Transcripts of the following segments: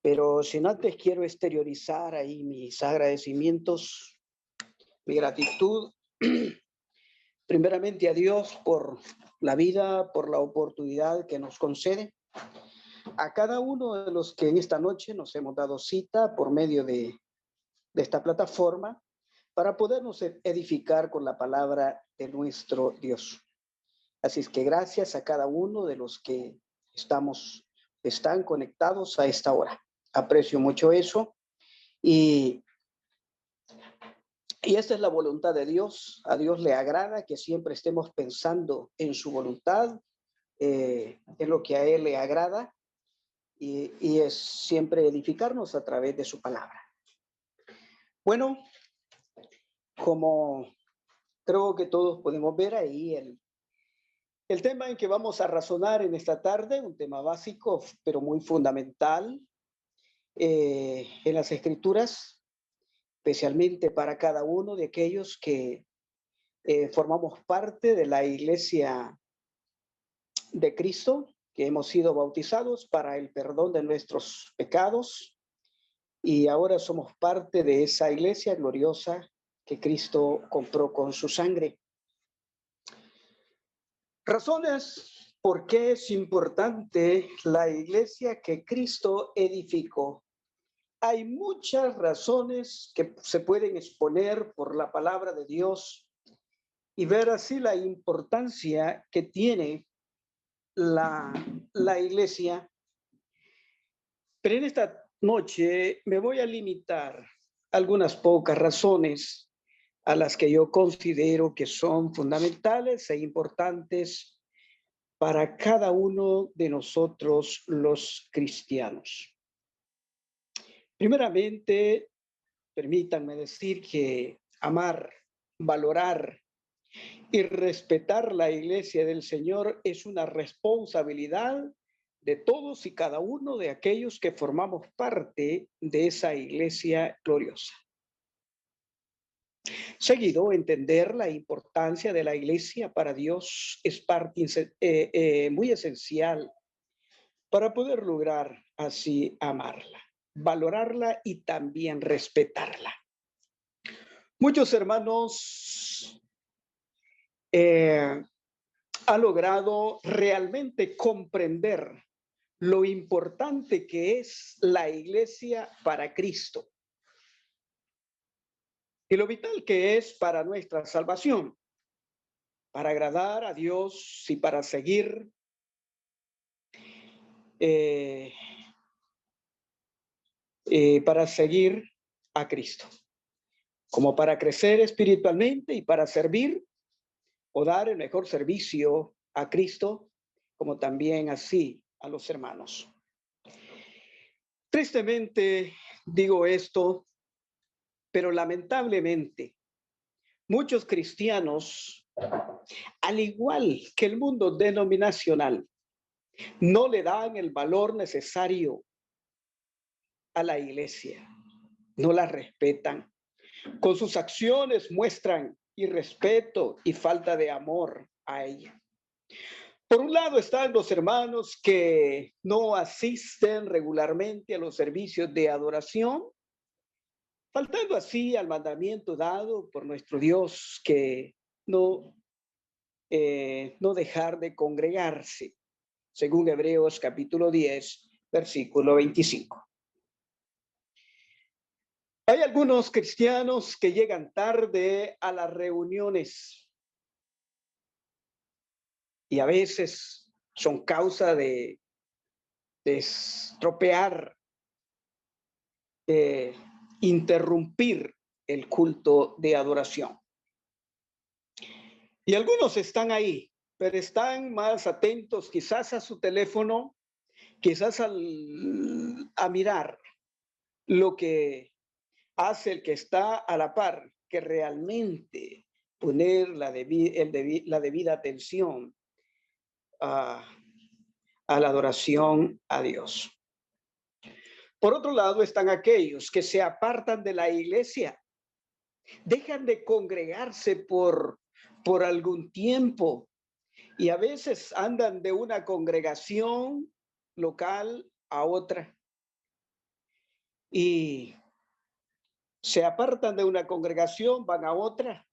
Pero sin antes quiero exteriorizar ahí mis agradecimientos, mi gratitud, primeramente a Dios por la vida, por la oportunidad que nos concede, a cada uno de los que en esta noche nos hemos dado cita por medio de esta plataforma para podernos edificar con la palabra de nuestro Dios. Así es que gracias a cada uno de los que están conectados a esta hora. Aprecio mucho eso y esta es la voluntad de Dios. A Dios le agrada que siempre estemos pensando en su voluntad, en lo que a Él le agrada y es siempre edificarnos a través de su palabra. Bueno, como creo que todos podemos ver ahí el tema en que vamos a razonar en esta tarde, un tema básico pero muy fundamental en las Escrituras, especialmente para cada uno de aquellos que formamos parte de la Iglesia de Cristo, que hemos sido bautizados para el perdón de nuestros pecados y ahora somos parte de esa Iglesia gloriosa que Cristo compró con su sangre. Razones por qué es importante la Iglesia que Cristo edificó. Hay muchas razones que se pueden exponer por la palabra de Dios y ver así la importancia que tiene la Iglesia. Pero en esta noche me voy a limitar a algunas pocas razones a las que yo considero que son fundamentales e importantes para cada uno de nosotros los cristianos. Primeramente, permítanme decir que amar, valorar y respetar la Iglesia del Señor es una responsabilidad de todos y cada uno de aquellos que formamos parte de esa Iglesia gloriosa. Seguido, entender la importancia de la Iglesia para Dios es parte muy esencial para poder lograr así amarla, valorarla y también respetarla. Muchos hermanos han logrado realmente comprender lo importante que es la Iglesia para Cristo y lo vital que es para nuestra salvación, para agradar a Dios y para seguir a Cristo, como para crecer espiritualmente y para servir o dar el mejor servicio a Cristo, como también así a los hermanos. Tristemente digo esto, pero lamentablemente muchos cristianos, al igual que el mundo denominacional, no le dan el valor necesario a la Iglesia, no la respetan. Con sus acciones muestran irrespeto y falta de amor a ella. Por un lado están los hermanos que no asisten regularmente a los servicios de adoración, faltando así al mandamiento dado por nuestro Dios que no dejar de congregarse, según Hebreos capítulo 10, versículo 25. Hay algunos cristianos que llegan tarde a las reuniones y a veces son causa de estropear, interrumpir el culto de adoración. Y algunos están ahí, pero están más atentos quizás a su teléfono, quizás a mirar lo que hace el que está a la par, que realmente poner la debida atención a la adoración a Dios. Por otro lado están aquellos que se apartan de la iglesia, dejan de congregarse por algún tiempo y a veces andan de una congregación local a otra. y se apartan de una congregación, van a otra.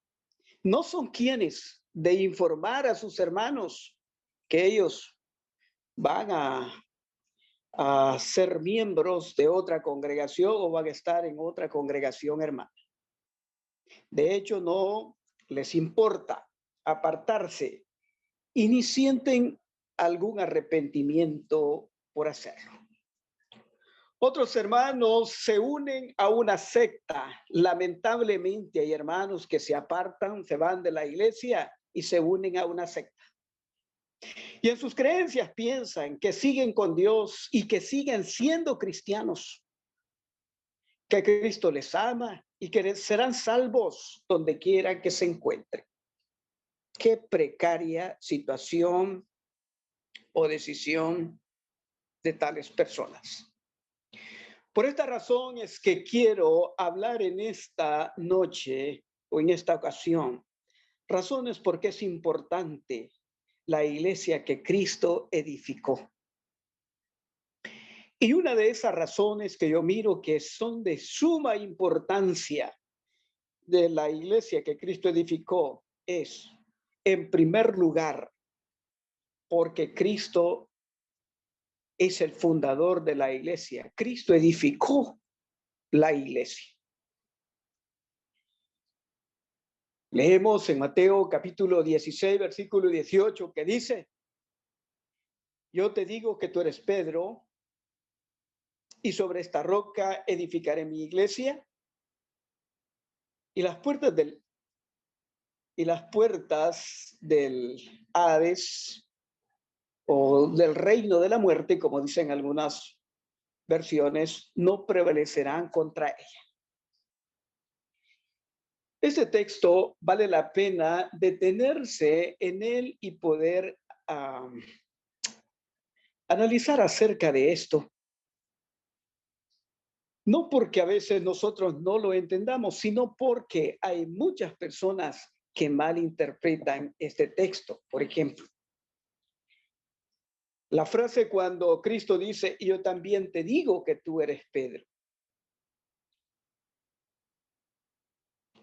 No son quienes de informar a sus hermanos que ellos van a ser miembros de otra congregación o van a estar en otra congregación hermana. De hecho, no les importa apartarse y ni sienten algún arrepentimiento por hacerlo. Otros hermanos se unen a una secta. Lamentablemente hay hermanos que se apartan, se van de la iglesia y se unen a una secta. Y en sus creencias piensan que siguen con Dios y que siguen siendo cristianos, que Cristo les ama y que serán salvos donde quiera que se encuentren. Qué precaria situación o decisión de tales personas. Por esta razón es que quiero hablar en esta noche o en esta ocasión, razones por qué es importante la iglesia que Cristo edificó. Y una de esas razones que yo miro que son de suma importancia de la iglesia que Cristo edificó es, en primer lugar, porque Cristo es el fundador de la iglesia. Cristo edificó la iglesia. Leemos en Mateo capítulo 16, versículo 18, que dice: yo te digo que tú eres Pedro, y sobre esta roca edificaré mi iglesia, y las puertas del Hades o del reino de la muerte, como dicen algunas versiones, no prevalecerán contra ella. Este texto vale la pena detenerse en él y poder analizar acerca de esto. No porque a veces nosotros no lo entendamos, sino porque hay muchas personas que malinterpretan este texto. Por ejemplo, la frase cuando Cristo dice, yo también te digo que tú eres Pedro.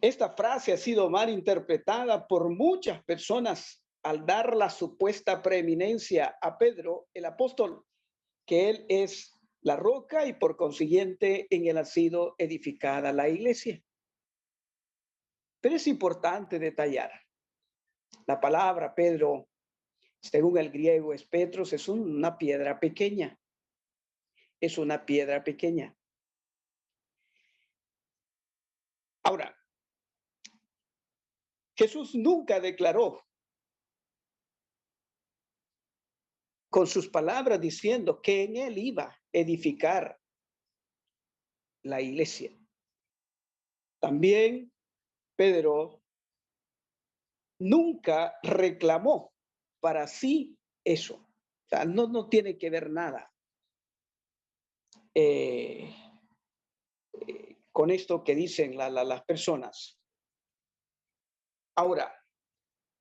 Esta frase ha sido mal interpretada por muchas personas al dar la supuesta preeminencia a Pedro, el apóstol, que él es la roca y por consiguiente en él ha sido edificada la iglesia. Pero es importante detallar. La palabra Pedro, según el griego es Petros, es una piedra pequeña. Es una piedra pequeña. Ahora, Jesús nunca declaró con sus palabras diciendo que en él iba a edificar la iglesia. También Pedro nunca reclamó para sí eso. O sea, no tiene que ver nada con esto que dicen las personas. Ahora,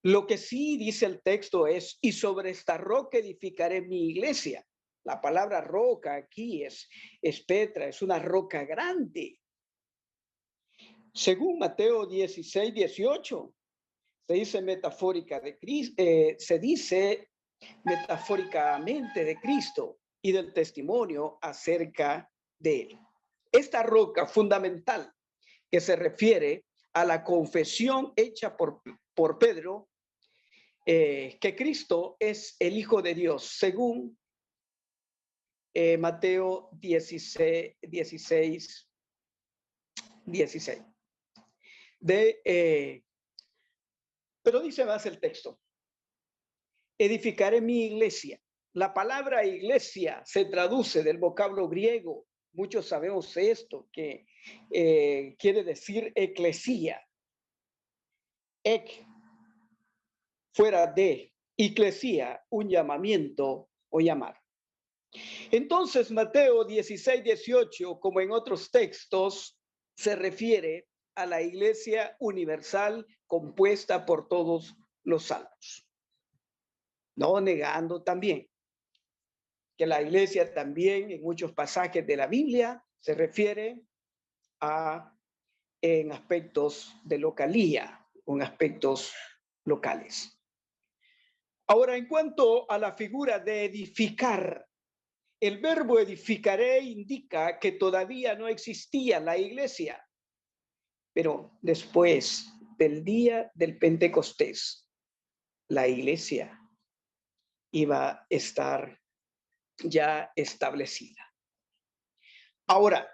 lo que sí dice el texto es, y sobre esta roca edificaré mi iglesia. La palabra roca aquí es Petra, es una roca grande. Según Mateo 16, 18, se dice se dice metafóricamente de Cristo y del testimonio acerca de él. Esta roca fundamental que se refiere a la confesión hecha por Pedro, que Cristo es el Hijo de Dios, según Mateo 16, 16. Pero dice más el texto: edificaré mi iglesia. La palabra iglesia se traduce del vocablo griego. Muchos sabemos esto, que quiere decir eclesía. Fuera de eclesía, un llamamiento o llamar. Entonces, Mateo 16, 18, como en otros textos, se refiere a la iglesia universal compuesta por todos los salvos. No negando también que la iglesia también en muchos pasajes de la Biblia se refiere a en aspectos de localía, en aspectos locales. Ahora, en cuanto a la figura de edificar, el verbo edificaré indica que todavía no existía la iglesia, pero después del día del Pentecostés, la iglesia iba a estar ya establecida. Ahora,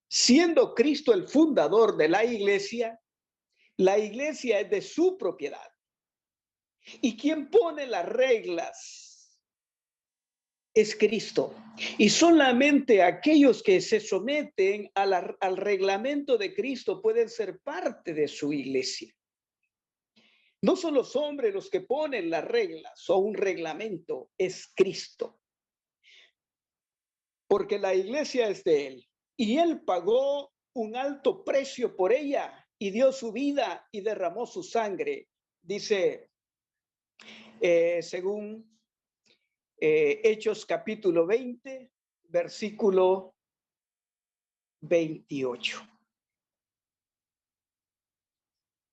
siendo Cristo el fundador de la iglesia es de su propiedad. Y quien pone las reglas es Cristo. Y solamente aquellos que se someten al reglamento de Cristo pueden ser parte de su iglesia. No son los hombres los que ponen las reglas o un reglamento, es Cristo. Porque la iglesia es de Él. Y Él pagó un alto precio por ella y dio su vida y derramó su sangre. Dice, según Hechos capítulo 20, versículo 28.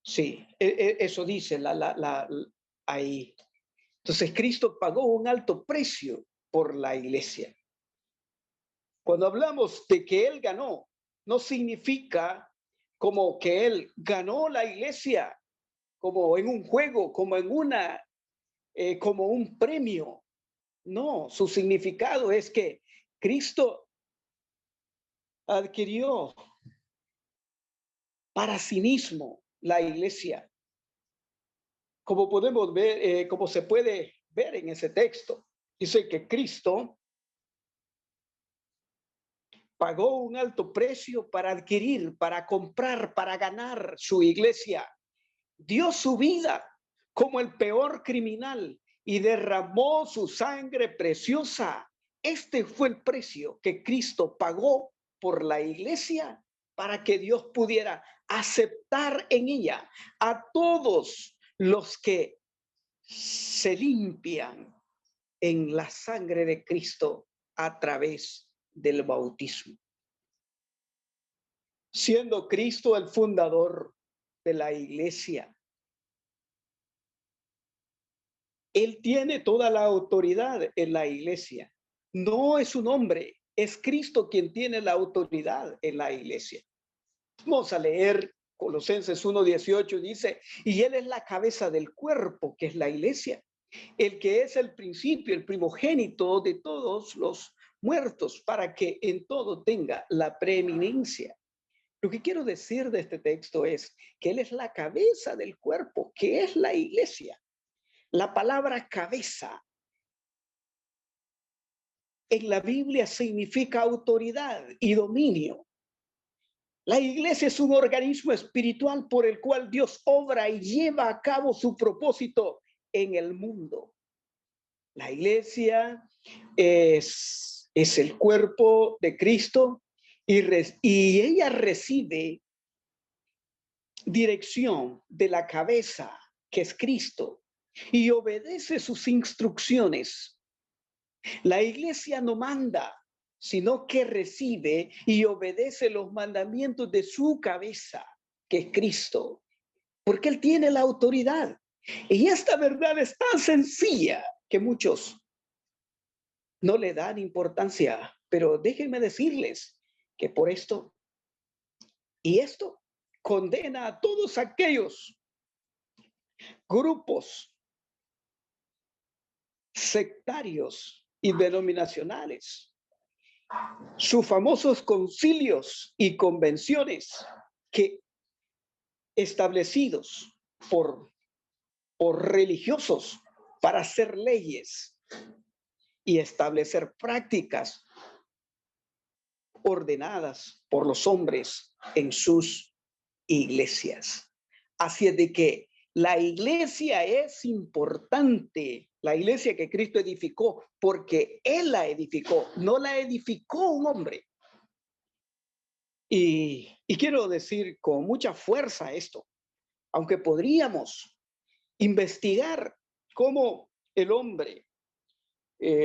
Sí, eso dice ahí. Entonces Cristo pagó un alto precio por la iglesia. Cuando hablamos de que Él ganó, no significa como que Él ganó la iglesia, como en un juego, como en como un premio. No, su significado es que Cristo adquirió para sí mismo la iglesia. Como podemos ver, como se puede ver en ese texto, dice que Cristo pagó un alto precio para adquirir, para comprar, para ganar su iglesia. Dio su vida como el peor criminal y derramó su sangre preciosa. Este fue el precio que Cristo pagó por la iglesia para que Dios pudiera aceptar en ella a todos los que se limpian en la sangre de Cristo a través del bautismo. Siendo Cristo el fundador de la iglesia, Él tiene toda la autoridad en la iglesia. No es un hombre, es Cristo quien tiene la autoridad en la iglesia. Vamos a leer Colosenses 1:18, dice, y Él es la cabeza del cuerpo, que es la iglesia, el que es el principio, el primogénito de todos los muertos, para que en todo tenga la preeminencia. Lo que quiero decir de este texto es que Él es la cabeza del cuerpo, que es la iglesia. La palabra cabeza en la Biblia significa autoridad y dominio. La iglesia es un organismo espiritual por el cual Dios obra y lleva a cabo su propósito en el mundo. La iglesia es el cuerpo de Cristo y ella recibe dirección de la cabeza, que es Cristo, y obedece sus instrucciones. La iglesia no manda, sino que recibe y obedece los mandamientos de su cabeza, que es Cristo, porque Él tiene la autoridad. Y esta verdad es tan sencilla que muchos no le dan importancia, pero déjenme decirles que por esto condena a todos aquellos grupos sectarios y denominacionales, sus famosos concilios y convenciones que establecidos por religiosos para hacer leyes y establecer prácticas ordenadas por los hombres en sus iglesias. Así es de que la iglesia es importante, la iglesia que Cristo edificó, porque Él la edificó, no la edificó un hombre. Y quiero decir con mucha fuerza esto, aunque podríamos investigar cómo el hombre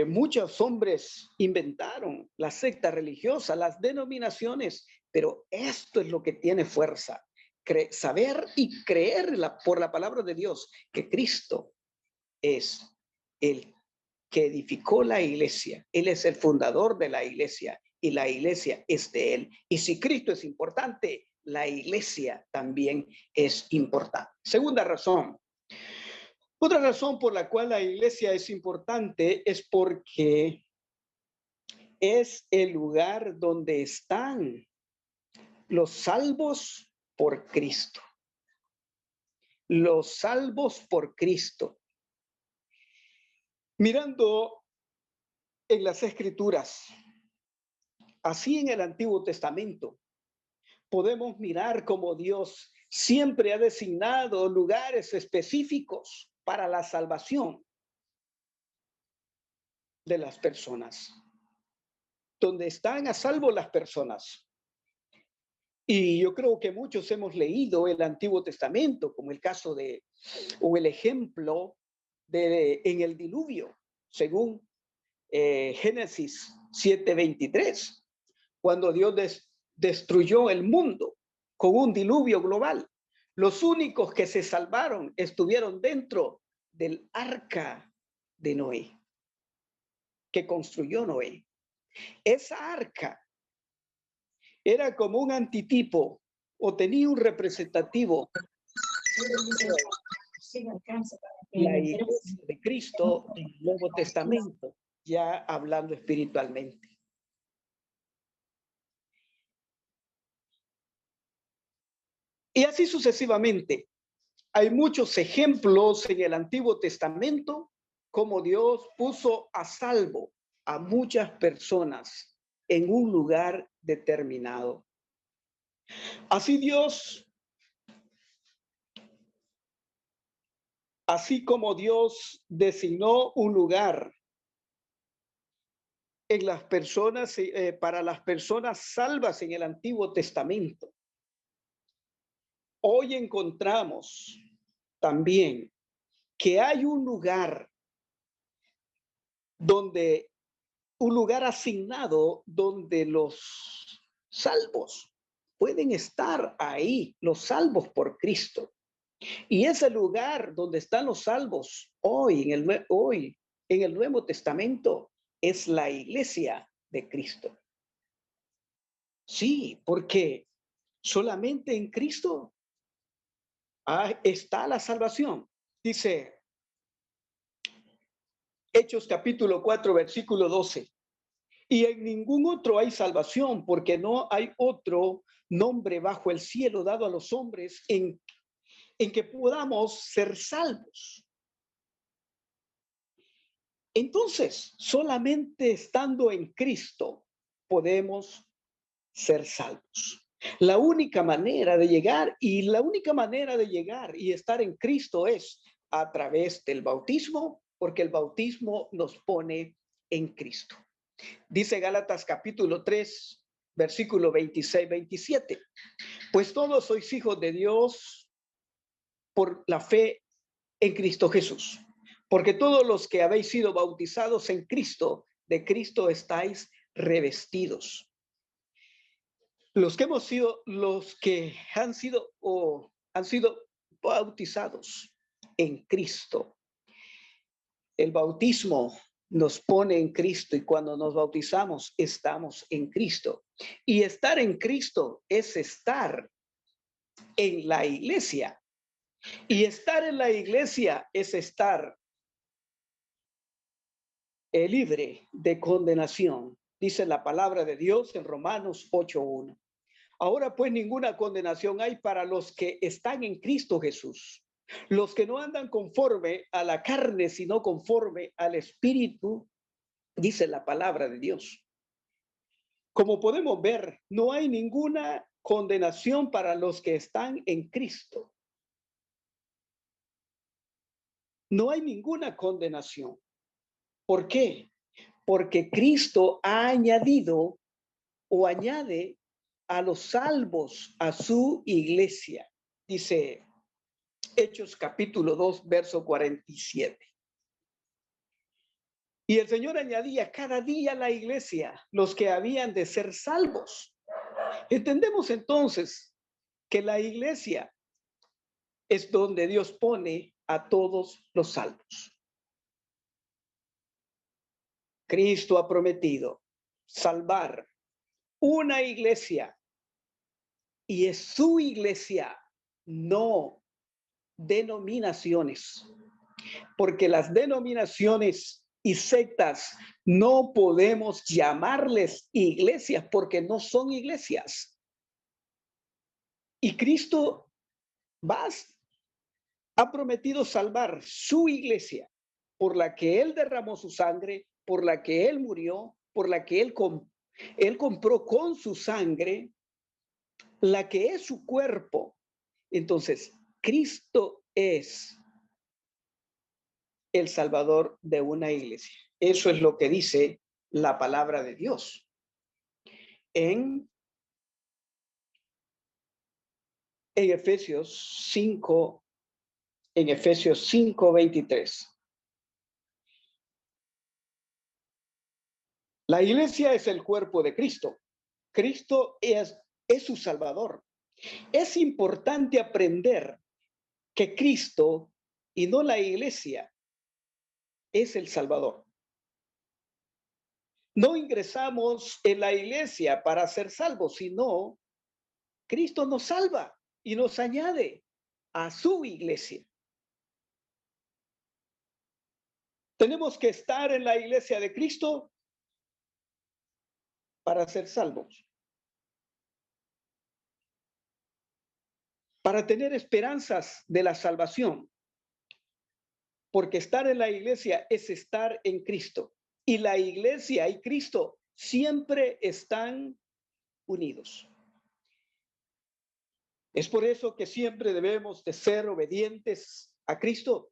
muchos hombres inventaron la secta religiosa, las denominaciones, pero esto es lo que tiene fuerza. Saber y creer por la palabra de Dios que Cristo es el que edificó la iglesia. Él es el fundador de la iglesia y la iglesia es de él. Y si Cristo es importante, la iglesia también es importante. Segunda razón. Otra razón por la cual la iglesia es importante es porque es el lugar donde están los salvos por Cristo. Los salvos por Cristo. Mirando en las Escrituras, así en el Antiguo Testamento, podemos mirar cómo Dios siempre ha designado lugares específicos para la salvación de las personas, donde están a salvo las personas. Y yo creo que muchos hemos leído el Antiguo Testamento, como el caso o el ejemplo en el diluvio, según Génesis 7:23, cuando Dios destruyó el mundo con un diluvio global. Los únicos que se salvaron estuvieron dentro del arca de Noé, que construyó Noé. Esa arca era como un antitipo o tenía un representativo. La iglesia de Cristo en el Nuevo Testamento, ya hablando espiritualmente. Y así sucesivamente. Hay muchos ejemplos en el Antiguo Testamento como Dios puso a salvo a muchas personas en un lugar determinado. Así como Dios designó un lugar en las personas, para las personas salvas en el Antiguo Testamento, hoy encontramos también que hay un lugar asignado donde los salvos pueden estar ahí, los salvos por Cristo. Y ese lugar donde están los salvos hoy en el Nuevo Testamento es la iglesia de Cristo. Sí, porque solamente en Cristo está la salvación. Dice Hechos capítulo 4, versículo 12. Y en ningún otro hay salvación, porque no hay otro nombre bajo el cielo dado a los hombres en que podamos ser salvos. Entonces, solamente estando en Cristo podemos ser salvos. La única manera de llegar y estar en Cristo es a través del bautismo, porque el bautismo nos pone en Cristo. Dice Gálatas capítulo 3, versículo 26-27. Pues todos sois hijos de Dios por la fe en Cristo Jesús. Porque todos los que habéis sido bautizados en Cristo, de Cristo estáis revestidos. Los que han sido bautizados en Cristo. El bautismo nos pone en Cristo y cuando nos bautizamos estamos en Cristo. Y estar en Cristo es estar en la iglesia. Y estar en la iglesia es estar libre de condenación. Dice la palabra de Dios en Romanos 8:1. Ahora pues ninguna condenación hay para los que están en Cristo Jesús. Los que no andan conforme a la carne, sino conforme al Espíritu, dice la palabra de Dios. Como podemos ver, no hay ninguna condenación para los que están en Cristo. No hay ninguna condenación. ¿Por qué? Porque Cristo ha añadido o añade a los salvos a su iglesia. Dice Hechos capítulo 2, verso 47. Y el Señor añadía cada día a la iglesia los que habían de ser salvos. Entendemos entonces que la iglesia es donde Dios pone a todos los salvos. Cristo ha prometido salvar una iglesia y es su iglesia, no denominaciones, porque las denominaciones y sectas no podemos llamarles iglesias porque no son iglesias. Y Cristo ha prometido salvar su iglesia, por la que Él derramó su sangre, por la que Él murió, por la que Él compró con su sangre, la que es su cuerpo. Entonces, Cristo es el Salvador de una iglesia. Eso es lo que dice la palabra de Dios. En Efesios 5, en Efesios 5:23. La iglesia es el cuerpo de Cristo. Cristo es su Salvador. Es importante aprender que Cristo y no la iglesia es el Salvador. No ingresamos en la iglesia para ser salvos, sino Cristo nos salva y nos añade a su iglesia. Tenemos que estar en la iglesia de Cristo para ser salvos, para tener esperanzas de la salvación, porque estar en la iglesia es estar en Cristo, y la iglesia y Cristo siempre están unidos. Es por eso que siempre debemos de ser obedientes a Cristo,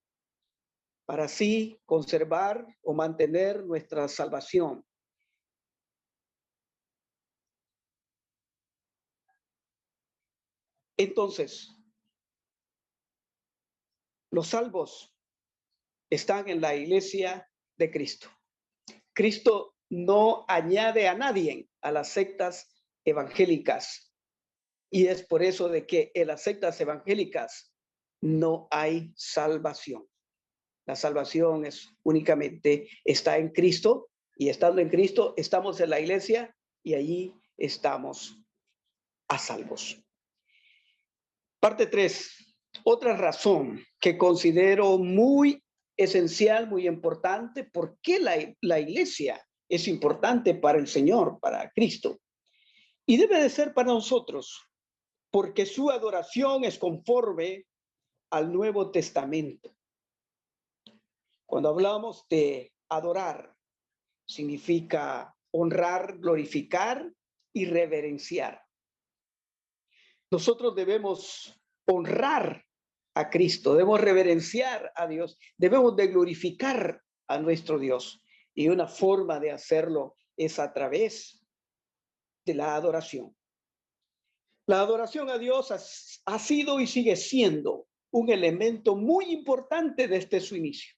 para así conservar o mantener nuestra salvación. Entonces, los salvos están en la iglesia de Cristo. Cristo no añade a nadie a las sectas evangélicas. Y es por eso de que en las sectas evangélicas no hay salvación. La salvación es únicamente está en Cristo, y estando en Cristo estamos en la iglesia y allí estamos a salvos. Parte 3. Otra razón que considero muy esencial, muy importante, por qué la iglesia es importante para el Señor, para Cristo. Y debe de ser para nosotros, porque su adoración es conforme al Nuevo Testamento. Cuando hablamos de adorar, significa honrar, glorificar y reverenciar. Nosotros debemos honrar a Cristo, debemos reverenciar a Dios, debemos de glorificar a nuestro Dios. Y una forma de hacerlo es a través de la adoración. La adoración a Dios ha sido y sigue siendo un elemento muy importante desde su inicio.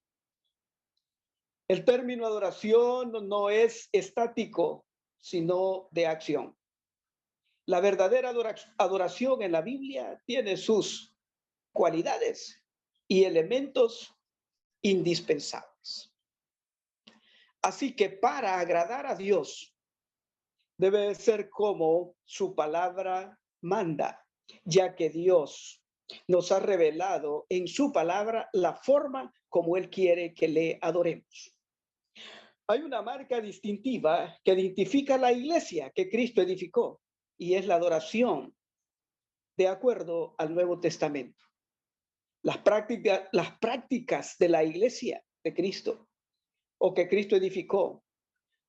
El término adoración no es estático, sino de acción. La verdadera adoración en la Biblia tiene sus cualidades y elementos indispensables. Así que para agradar a Dios debe ser como su palabra manda, ya que Dios nos ha revelado en su palabra la forma como Él quiere que le adoremos. Hay una marca distintiva que identifica la iglesia que Cristo edificó, y es la adoración de acuerdo al Nuevo Testamento. Las prácticas de la iglesia de Cristo o que Cristo edificó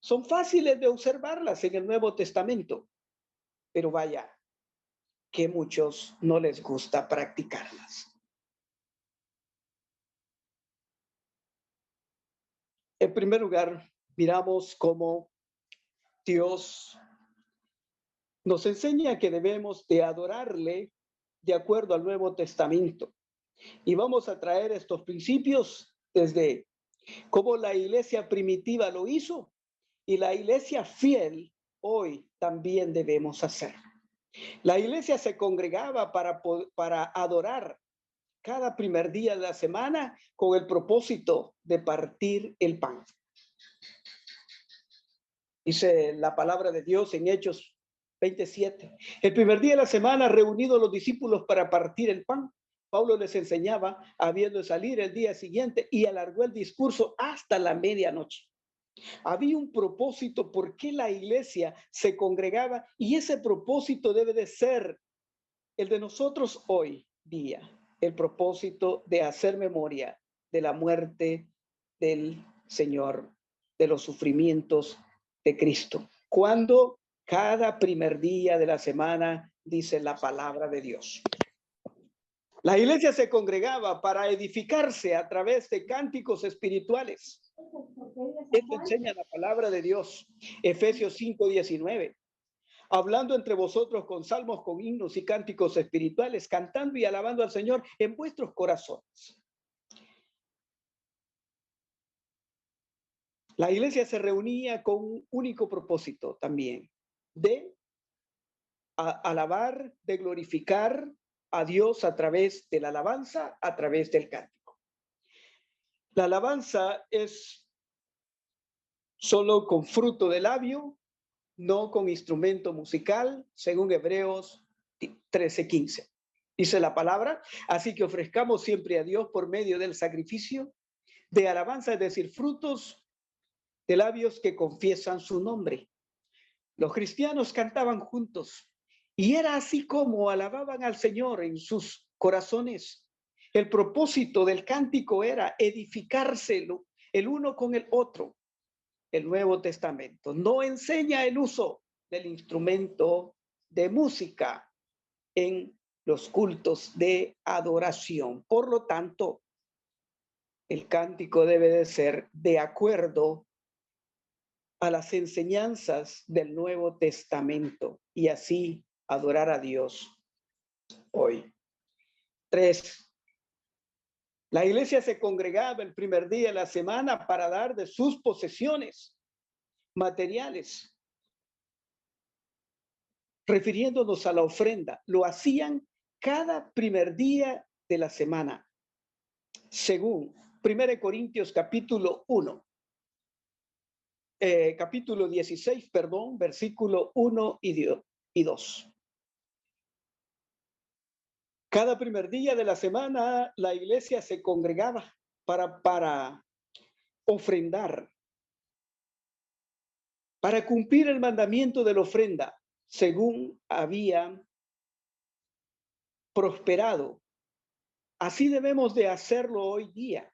son fáciles de observarlas en el Nuevo Testamento, pero vaya que a muchos no les gusta practicarlas. En primer lugar, miramos cómo Dios nos enseña que debemos de adorarle de acuerdo al Nuevo Testamento. Y vamos a traer estos principios desde como la iglesia primitiva lo hizo y la iglesia fiel hoy también debemos hacer. La iglesia se congregaba para adorar cada primer día de la semana con el propósito de partir el pan. Dice la palabra de Dios en Hechos 27. El primer día de la semana, reunidos los discípulos para partir el pan, Pablo les enseñaba, habiendo de salir el día siguiente, y alargó el discurso hasta la medianoche. Había un propósito por qué la iglesia se congregaba, y ese propósito debe de ser el de nosotros hoy día, el propósito de hacer memoria de la muerte del Señor, de los sufrimientos de Cristo. Cuando cada primer día de la semana dice la palabra de Dios. La iglesia se congregaba para edificarse a través de cánticos espirituales. Esto enseña la palabra de Dios. Efesios 5:19. Hablando entre vosotros con salmos, con himnos y cánticos espirituales, cantando y alabando al Señor en vuestros corazones. La iglesia se reunía con un único propósito también, de alabar, de glorificar a Dios a través de la alabanza, a través del cántico. La alabanza es solo con fruto de labio, no con instrumento musical, según Hebreos 13:15. Dice la palabra, así que ofrezcamos siempre a Dios por medio del sacrificio de alabanza, es decir, frutos de labios que confiesan su nombre. Los cristianos cantaban juntos y era así como alababan al Señor en sus corazones. El propósito del cántico era edificarse el uno con el otro. El Nuevo Testamento no enseña el uso del instrumento de música en los cultos de adoración. Por lo tanto, el cántico debe de ser de acuerdo a las enseñanzas del Nuevo Testamento y así adorar a Dios hoy. 3. La iglesia se congregaba el primer día de la semana para dar de sus posesiones materiales, refiriéndonos a la ofrenda. Lo hacían cada primer día de la semana, según 1 Corintios capítulo 1. Capítulo 16, perdón, versículo 1 y 2. Cada primer día de la semana la iglesia se congregaba para ofrendar, para cumplir el mandamiento de la ofrenda, según había prosperado. Así debemos de hacerlo hoy día.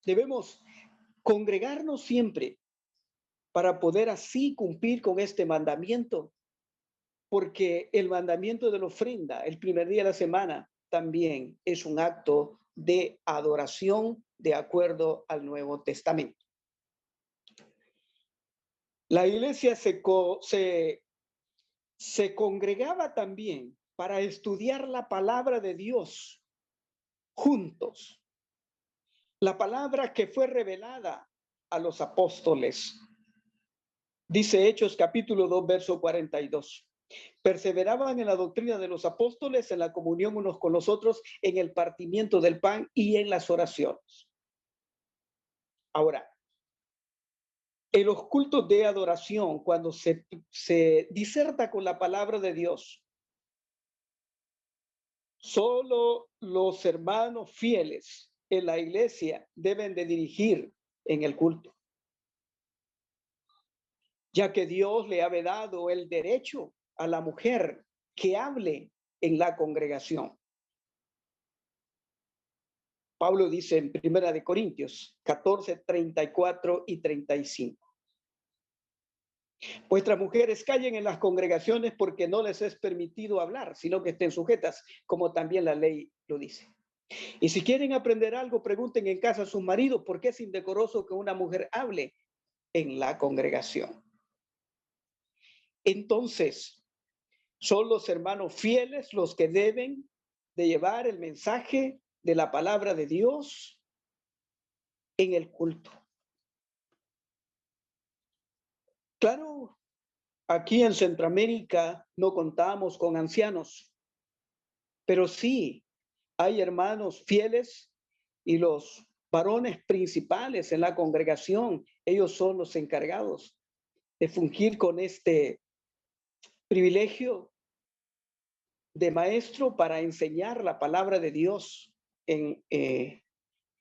Debemos congregarnos siempre para poder así cumplir con este mandamiento, porque el mandamiento de la ofrenda, el primer día de la semana, también es un acto de adoración de acuerdo al Nuevo Testamento. La iglesia se congregaba también para estudiar la palabra de Dios juntos. La palabra que fue revelada a los apóstoles. Dice Hechos capítulo 2, verso 42. Perseveraban en la doctrina de los apóstoles, en la comunión unos con los otros, en el partimiento del pan y en las oraciones. Ahora, en los cultos de adoración, cuando se diserta con la palabra de Dios, solo los hermanos fieles en la iglesia deben de dirigir en el culto, ya que Dios le ha dado el derecho a la mujer que hable en la congregación. Pablo dice en 1 Corintios 14, 34 y 35. Vuestras mujeres callen en las congregaciones porque no les es permitido hablar, sino que estén sujetas, como también la ley lo dice. Y si quieren aprender algo, pregunten en casa a sus maridos, porque es indecoroso que una mujer hable en la congregación. Entonces, son los hermanos fieles los que deben de llevar el mensaje de la palabra de Dios en el culto. Claro, aquí en Centroamérica no contamos con ancianos, pero sí hay hermanos fieles y los varones principales en la congregación, ellos son los encargados de fungir con este privilegio de maestro para enseñar la palabra de Dios en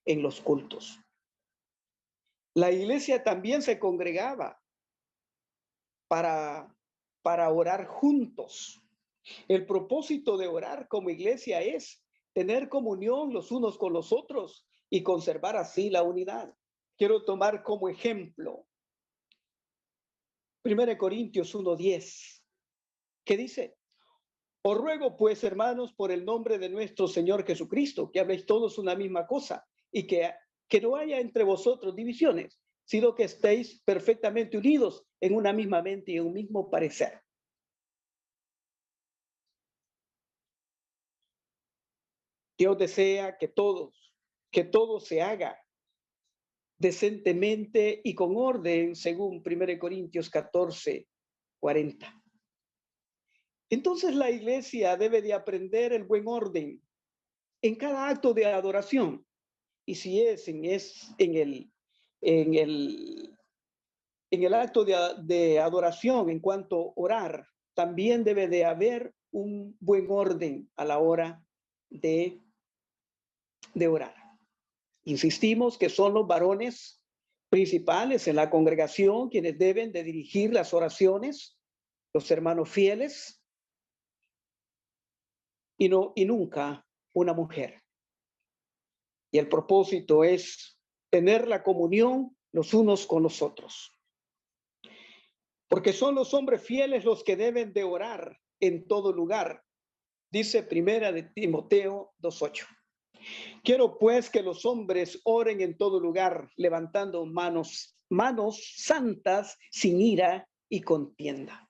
los cultos. La iglesia también se congregaba para, para orar juntos. El propósito de orar como iglesia es tener comunión los unos con los otros y conservar así la unidad. Quiero tomar como ejemplo 1 Corintios 1:10, que dice: os ruego pues, hermanos, por el nombre de nuestro Señor Jesucristo, que habléis todos una misma cosa y que no haya entre vosotros divisiones, sino que estéis perfectamente unidos en una misma mente y en un mismo parecer. Dios desea que todo se haga decentemente y con orden, según 1 Corintios 14:40. Entonces la iglesia debe de aprender el buen orden en cada acto de adoración. Y si es en el, en el acto de adoración, en cuanto a orar, también debe de haber un buen orden a la hora de, de orar. Insistimos que son los varones principales en la congregación quienes deben de dirigir las oraciones, los hermanos fieles, y nunca una mujer. Y el propósito es tener la comunión los unos con los otros. Porque son los hombres fieles los que deben de orar en todo lugar, dice 1 de Timoteo 2:8. Quiero pues que los hombres oren en todo lugar, levantando manos santas, sin ira y contienda.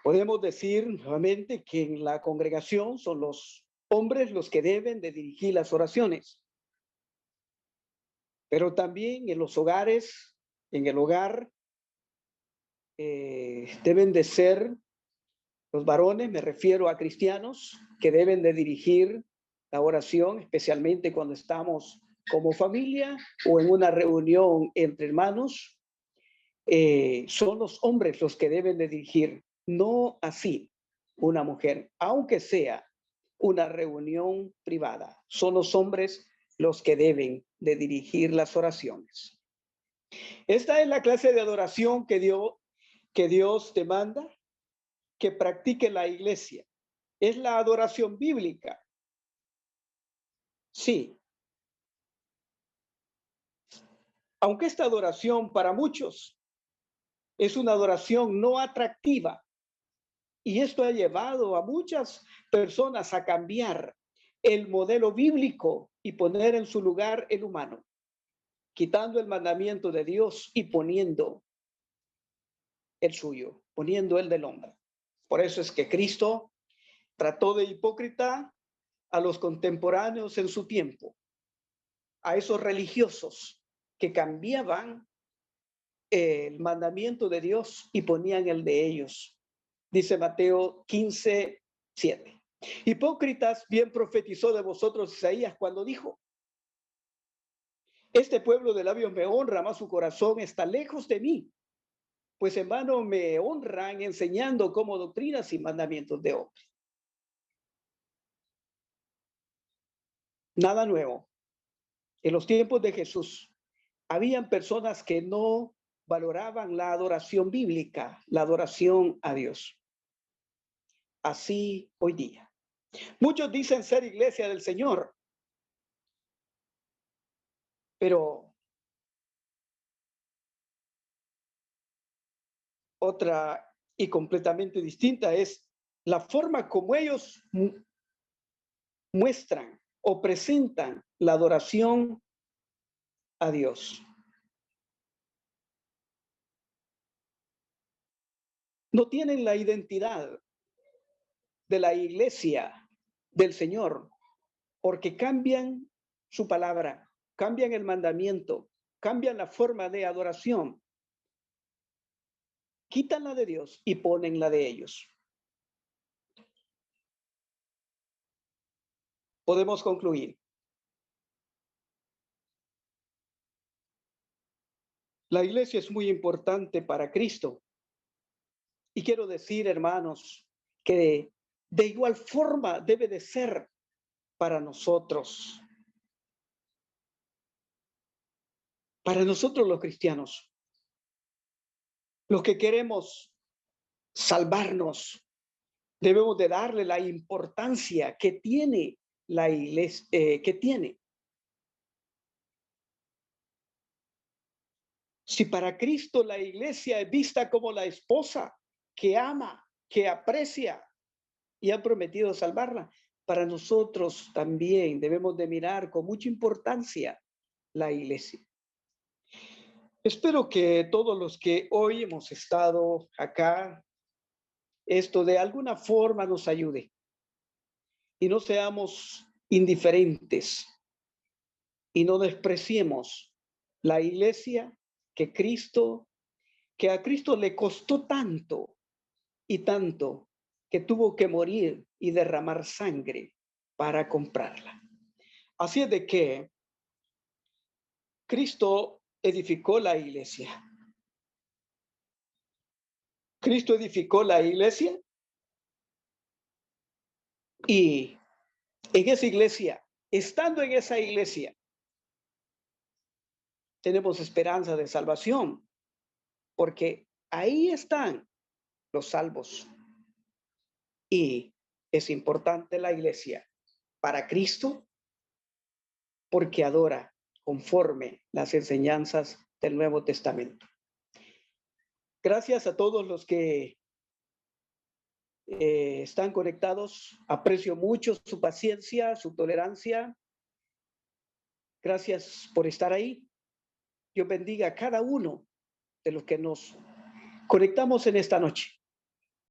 Podemos decir nuevamente que en la congregación son los hombres los que deben de dirigir las oraciones, pero también en los hogares, en el hogar, deben de ser los varones, me refiero a cristianos, que deben de dirigir la oración, especialmente cuando estamos como familia o en una reunión entre hermanos. Son los hombres los que deben de dirigir, no así una mujer, aunque sea una reunión privada. Son los hombres los que deben de dirigir las oraciones. Esta es la clase de adoración que Dios te manda que practique la iglesia. Es la adoración bíblica. Sí. Aunque esta adoración para muchos es una adoración no atractiva, y esto ha llevado a muchas personas a cambiar el modelo bíblico y poner en su lugar el humano, quitando el mandamiento de Dios y poniendo el suyo, poniendo el del hombre. Por eso es que Cristo trató de hipócrita a los contemporáneos en su tiempo, a esos religiosos que cambiaban el mandamiento de Dios y ponían el de ellos. Dice Mateo 15:7. Hipócritas, bien profetizó de vosotros Isaías cuando dijo: este pueblo de labios me honra, mas su corazón está lejos de mí, pues en vano me honran enseñando como doctrinas y mandamientos de hombres. Nada nuevo. En los tiempos de Jesús, habían personas que no valoraban la adoración bíblica, la adoración a Dios. Así hoy día. Muchos dicen ser iglesia del Señor, pero otra y completamente distinta es la forma como ellos muestran o presentan la adoración a Dios. No tienen la identidad de la iglesia del Señor, porque cambian su palabra, cambian el mandamiento, cambian la forma de adoración quitan la de Dios y ponen la de ellos. Podemos concluir. La iglesia es muy importante para Cristo. Y quiero decir, hermanos, que de igual forma debe de ser para nosotros los cristianos, los que queremos salvarnos, debemos de darle la importancia que tiene la iglesia, que tiene. Si para Cristo la iglesia es vista como la esposa que ama, que aprecia y ha prometido salvarla, para nosotros también debemos de mirar con mucha importancia la iglesia. Espero que todos los que hoy hemos estado acá, esto de alguna forma nos ayude y no seamos indiferentes y no despreciemos la iglesia que que a Cristo le costó tanto y tanto que tuvo que morir y derramar sangre para comprarla. Así es de que Cristo edificó la iglesia. Cristo edificó la iglesia y en esa iglesia, estando en esa iglesia, tenemos esperanza de salvación, porque ahí están los salvos. Y es importante la iglesia para Cristo porque adora conforme las enseñanzas del Nuevo Testamento. Gracias a todos los que están conectados. Aprecio mucho su paciencia, su tolerancia. Gracias por estar ahí. Dios bendiga a cada uno de los que nos conectamos en esta noche.